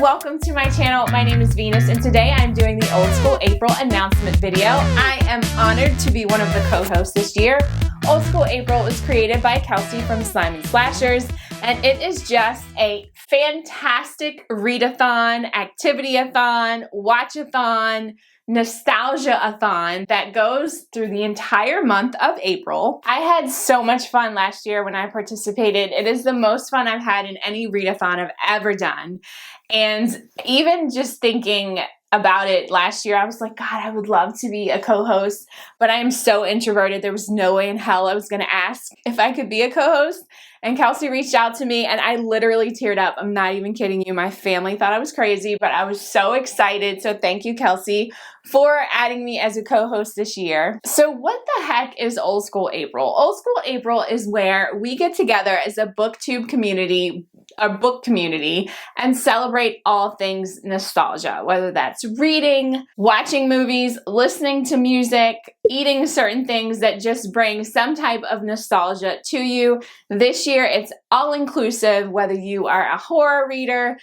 welcome to my channel. My name is Venus and today I'm doing the Old School April announcement video. I am honored to be one of the co-hosts this year. Old School April was created by Kelsey from Slime and Slashers, and it is just a fantastic readathon, activity-a-thon, watch-a-thon, nostalgia-a-thon that goes through the entire month of April. I had so much fun last year when I participated. It is the most fun I've had in any readathon I've ever done. And even just thinking about it last year, I was like, God, I would love to be a co-host, but I am so introverted. There was no way in hell I was going to ask if I could be a co-host. And Kelsey reached out to me and I literally teared up. I'm not even kidding you. My family thought I was crazy, but I was so excited. So thank you, Kelsey, for adding me as a co-host this year. So what the heck is Old School April? Old School April is where we get together as a booktube community, a book community, and celebrate all things nostalgia, whether that's reading, watching movies, listening to music, eating certain things that just bring some type of nostalgia to you. This year, it's all-inclusive, whether you are a horror reader,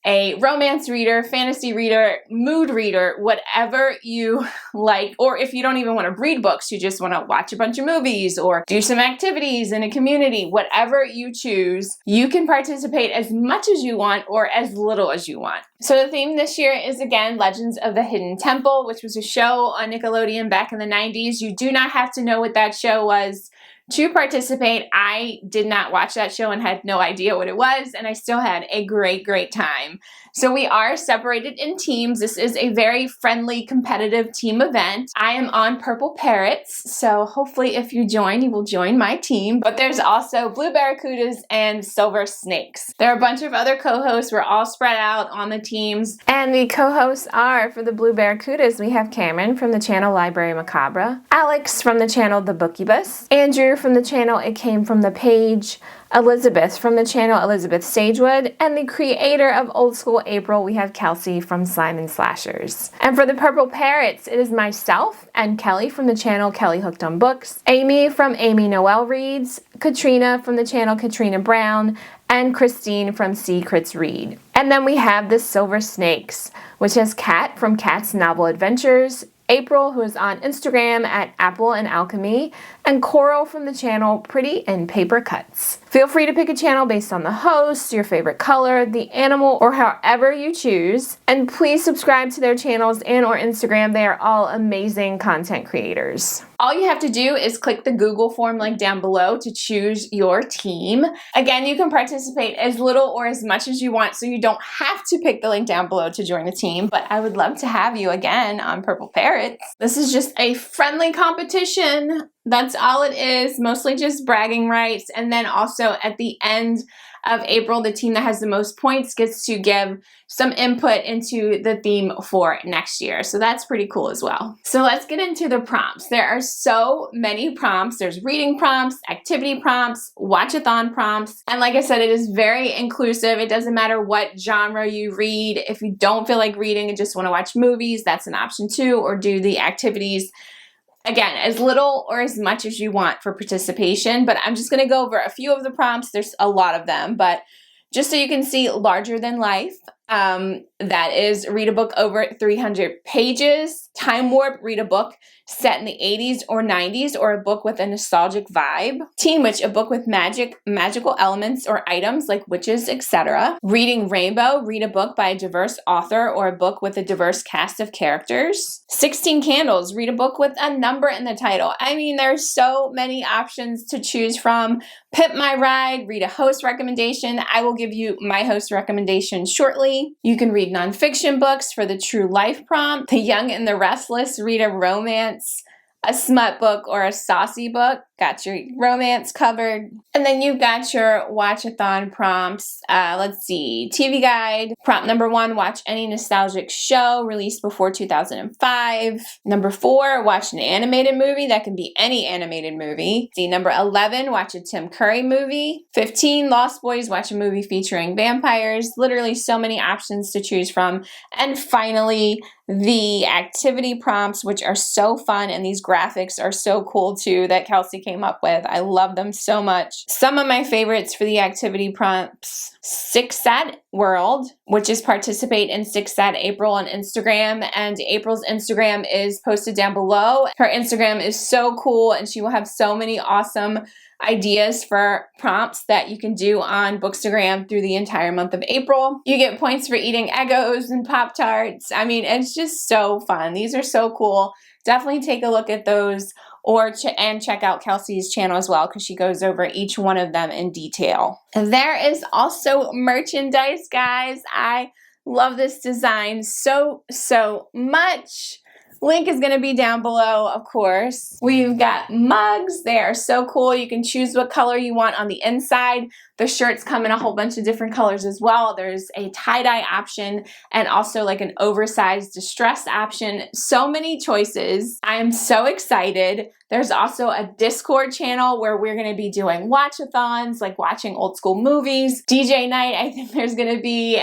a romance reader, fantasy reader, mood reader, whatever you like, or if you don't even want to read books, you just want to watch a bunch of movies or do some activities in a community, whatever you choose, you can participate as much as you want or as little as you want. So the theme this year is, again, Legends of the Hidden Temple, which was a show on Nickelodeon back in the 90s. You do not have to know what that show was to participate. I did not watch that show and had no idea what it was, and I still had a great time. So we are separated in teams. This is a very friendly, competitive team event. I am on Purple Parrots, so hopefully if you join, you will join my team. But there's also Blue Barracudas and Silver Snakes. There are a bunch of other co-hosts. We're all spread out on the teams. And the co-hosts are, for the Blue Barracudas, we have Cameron from the channel Library Macabre, Alex from the channel The Bookybus, Andrew from the channel It Came From the Page, Elizabeth from the channel Elizabeth Sagewood, and the creator of Old School April, we have Kelsey from Slime and Slashers. And for the Purple Parrots, it is myself and Kelly from the channel Kelly Hooked on Books, Amy from Amy Noel Reads, Katrina from the channel Katrina Brown, and Christine from Secrets Read. And then we have the Silver Snakes, which has Kat from Kat's Novel Adventures, April, who is on Instagram at Apple and Alchemy, and Coral from the channel Pretty and Paper Cuts. Feel free to pick a channel based on the host, your favorite color, the animal, or however you choose. And please subscribe to their channels and or Instagram. They are all amazing content creators. All you have to do is click the Google form link down below to choose your team. Again, you can participate as little or as much as you want, so you don't have to pick the link down below to join the team, but I would love to have you again on Purple Parrots. This is just a friendly competition. That's all it is, mostly just bragging rights. And then also at the end of April, the team that has the most points gets to give some input into the theme for next year. So that's pretty cool as well. So let's get into the prompts. There are so many prompts. There's reading prompts, activity prompts, watchathon prompts. And like I said, it is very inclusive. It doesn't matter what genre you read. If you don't feel like reading and just want to watch movies, that's an option too, or do the activities. Again, as little or as much as you want for participation, but I'm just going to go over a few of the prompts. There's a lot of them, but just so you can see, larger than life. That is read a book over 300 pages. Time warp, read a book set in the 80s or 90s or a book with a nostalgic vibe. Teen Witch, a book with magical elements or items like witches, etc. Reading Rainbow, read a book by a diverse author or a book with a diverse cast of characters. 16 Candles, read a book with a number in the title. I mean, there's so many options to choose from. Pimp My Ride, read a host recommendation. I will give you my host recommendation shortly. You can read nonfiction books for the true life prompt. The Young and the Restless, read a romance, a smut book, or a saucy book. Got your romance covered. And then you've got your watchathon prompts. Let's see. TV guide. Prompt number 1, watch any nostalgic show released before 2005. Number 4, watch an animated movie. That can be any animated movie. See, number 11, watch a Tim Curry movie. 15, Lost Boys, watch a movie featuring vampires. Literally so many options to choose from. And finally, the activity prompts, which are so fun, and these graphics are so cool too that Kelsey came up with. I love them so much. Some of my favorites for the activity prompts: Six Sat World, which is participate in Six Sat April on Instagram, and April's Instagram is posted down below. Her Instagram is so cool, and she will have so many awesome ideas for prompts that you can do on Bookstagram through the entire month of April. You get points for eating Eggos and Pop-Tarts. I mean, it's just so fun. These are so cool. Definitely take a look at those, or check out Kelsey's channel as well, because she goes over each one of them in detail. And there is also merchandise, guys. I love this design so much. Link is going to be down below, of course. We've got mugs. They are so cool. You can choose what color you want on the inside. The shirts come in a whole bunch of different colors as well. There's a tie-dye option and also like an oversized distressed option. So many choices. I am so excited. There's also a Discord channel where we're going to be doing watchathons, like watching old school movies. DJ night, I think there's going to be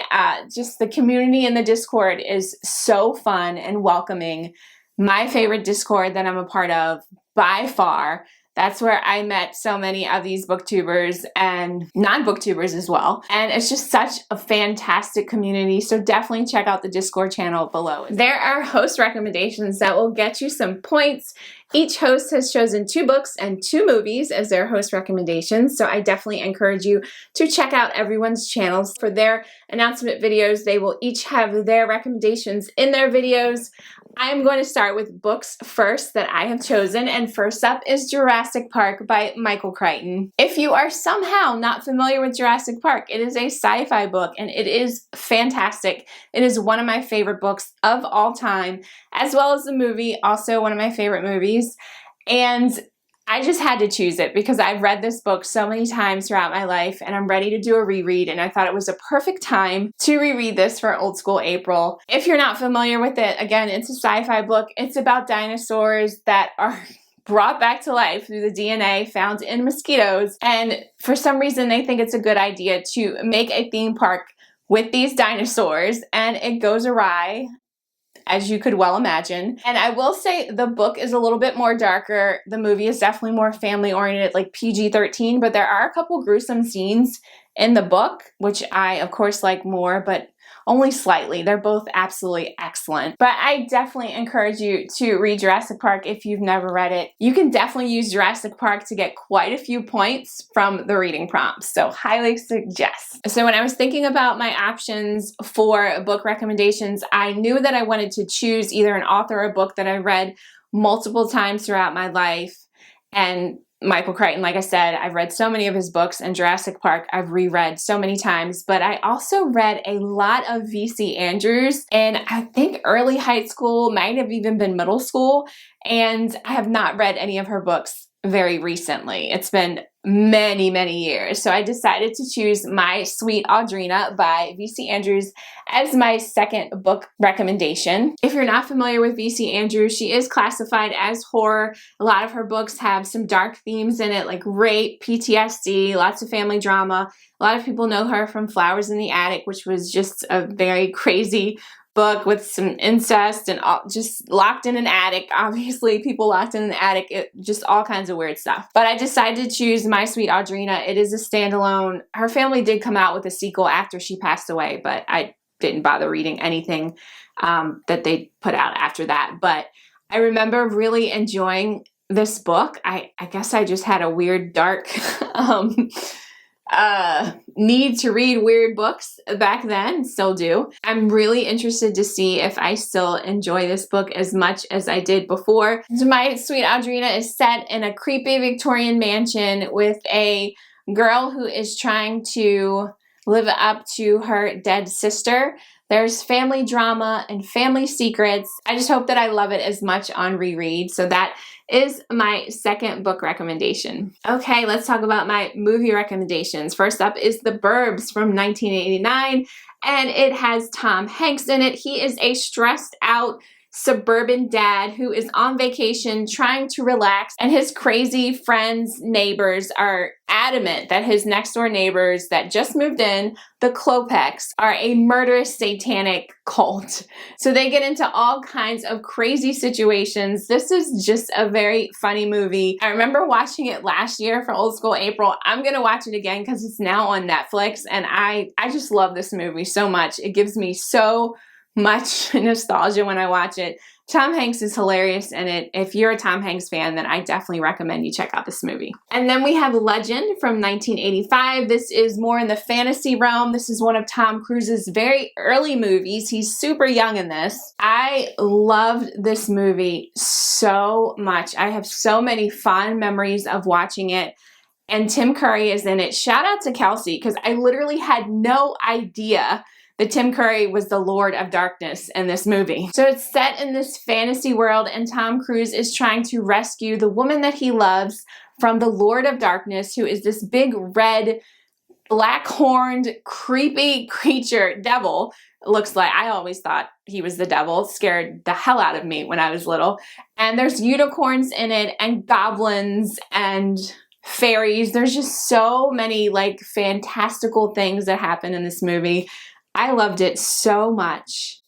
just the community in the Discord is so fun and welcoming. My favorite Discord that I'm a part of by far. That's where I met so many of these booktubers and non-booktubers as well. And it's just such a fantastic community. So definitely check out the Discord channel below. There are host recommendations that will get you some points. Each host has chosen 2 books and 2 movies as their host recommendations. So I definitely encourage you to check out everyone's channels for their announcement videos. They will each have their recommendations in their videos. I'm going to start with books first that I have chosen, and first up is Jurassic Park by Michael Crichton. If you are somehow not familiar with Jurassic Park, it is a sci-fi book and it is fantastic. It is one of my favorite books of all time, as well as the movie, also one of my favorite movies. And I just had to choose it because I've read this book so many times throughout my life and I'm ready to do a reread, and I thought it was a perfect time to reread this for Old School April. If you're not familiar with it, again, it's a sci-fi book. It's about dinosaurs that are brought back to life through the DNA found in mosquitoes, and for some reason they think it's a good idea to make a theme park with these dinosaurs, and it goes awry, as you could well imagine. And I will say the book is a little bit more darker. The movie is definitely more family-oriented, like PG-13, but there are a couple gruesome scenes in the book, which I, of course, like more, but only slightly. They're both absolutely excellent. But I definitely encourage you to read Jurassic Park if you've never read it. You can definitely use Jurassic Park to get quite a few points from the reading prompts, so highly suggest. So when I was thinking about my options for book recommendations, I knew that I wanted to choose either an author or a book that I read multiple times throughout my life. And Michael Crichton, like I said, I've read so many of his books, and Jurassic Park I've reread so many times, but I also read a lot of V.C. Andrews, and I think early high school, might have even been middle school, and I have not read any of her books very recently. It's been many years. So I decided to choose My Sweet Audrina by V.C. Andrews as my second book recommendation. If you're not familiar with V.C. Andrews, she is classified as horror. A lot of her books have some dark themes in it, like rape, PTSD, lots of family drama. A lot of people know her from Flowers in the Attic, which was just a very crazy book with some incest and all, just locked in an attic. Obviously, people locked in an attic, just all kinds of weird stuff. But I decided to choose My Sweet Audrina. It is a standalone. Her family did come out with a sequel after she passed away, but I didn't bother reading anything that they put out after that. But I remember really enjoying this book. I guess I just had a weird, dark need to read weird books back then, still do. I'm really interested to see if I still enjoy this book as much as I did before. So My Sweet Audrina is set in a creepy Victorian mansion with a girl who is trying to live up to her dead sister. There's family drama and family secrets. I just hope that I love it as much on reread. So that is my second book recommendation. Okay, let's talk about my movie recommendations. First up is The Burbs from 1989, and it has Tom Hanks in it. He is a stressed out suburban dad who is on vacation trying to relax, and his crazy friends, neighbors are adamant that his next door neighbors that just moved in, the Klopeks, are a murderous satanic cult. So they get into all kinds of crazy situations. This is just a very funny movie. I remember watching it last year for Old School April. I'm gonna watch it again because it's now on Netflix, and I just love this movie so much. It gives me so much nostalgia when I watch it. Tom Hanks is hilarious in it. If you're a Tom Hanks fan, then I definitely recommend you check out this movie. And then we have Legend from 1985. This is more in the fantasy realm. This is one of Tom Cruise's very early movies. He's super young in this. I loved this movie so much. I have so many fond memories of watching it. And Tim Curry is in it. Shout out to Kelsey, because I literally had no idea that Tim Curry was the Lord of Darkness in this movie. So it's set in this fantasy world, and Tom Cruise is trying to rescue the woman that he loves from the Lord of Darkness, who is this big red, black-horned, creepy creature, devil. Looks like, I always thought he was the devil. It scared the hell out of me when I was little. And there's unicorns in it, and goblins, and fairies. There's just so many like fantastical things that happen in this movie. I loved it so much.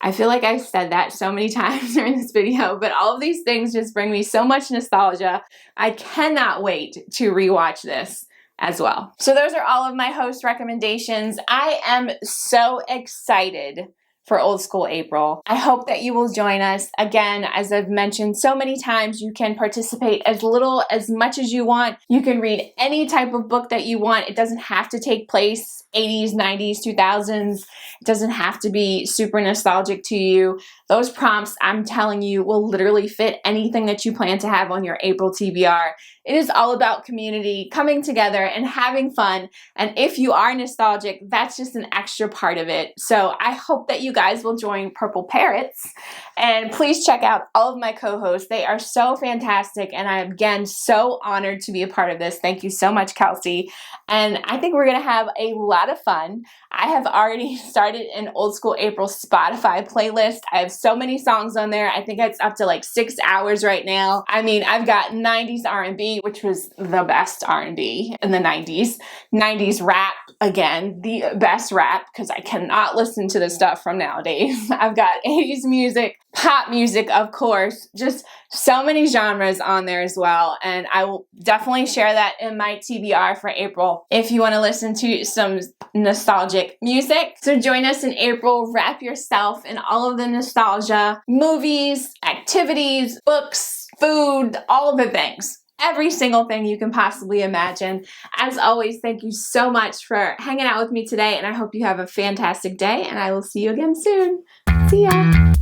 I feel like I've said that so many times during this video, but all of these things just bring me so much nostalgia. I cannot wait to rewatch this as well. So those are all of my host recommendations. I am so excited for Old School April. I hope that you will join us. Again, as I've mentioned so many times, you can participate as little, as much as you want. You can read any type of book that you want. It doesn't have to take place 80s, 90s, 2000s. It doesn't have to be super nostalgic to you. Those prompts, I'm telling you, will literally fit anything that you plan to have on your April TBR. It is all about community, coming together and having fun. And if you are nostalgic, that's just an extra part of it. So I hope that you guys will join Purple Parrots. And please check out all of my co-hosts. They are so fantastic. And I'm, again, so honored to be a part of this. Thank you so much, Kelsey. And I think we're going to have a lot of fun. I have already started an Old School April Spotify playlist. I have so many songs on there. I think it's up to like 6 hours right now. I mean, I've got 90s R&B, which was the best R&B in the 90s. 90s rap, again, the best rap, because I cannot listen to the stuff from nowadays. I've got 80s music, pop music, of course, just so many genres on there as well. And I will definitely share that in my TBR for April if you want to listen to some nostalgic music. So join us in April. Wrap yourself in all of the nostalgia, movies, activities, books, food, all of the things. Every single thing you can possibly imagine. As always, thank you so much for hanging out with me today, and I hope you have a fantastic day, and I will see you again soon. See ya!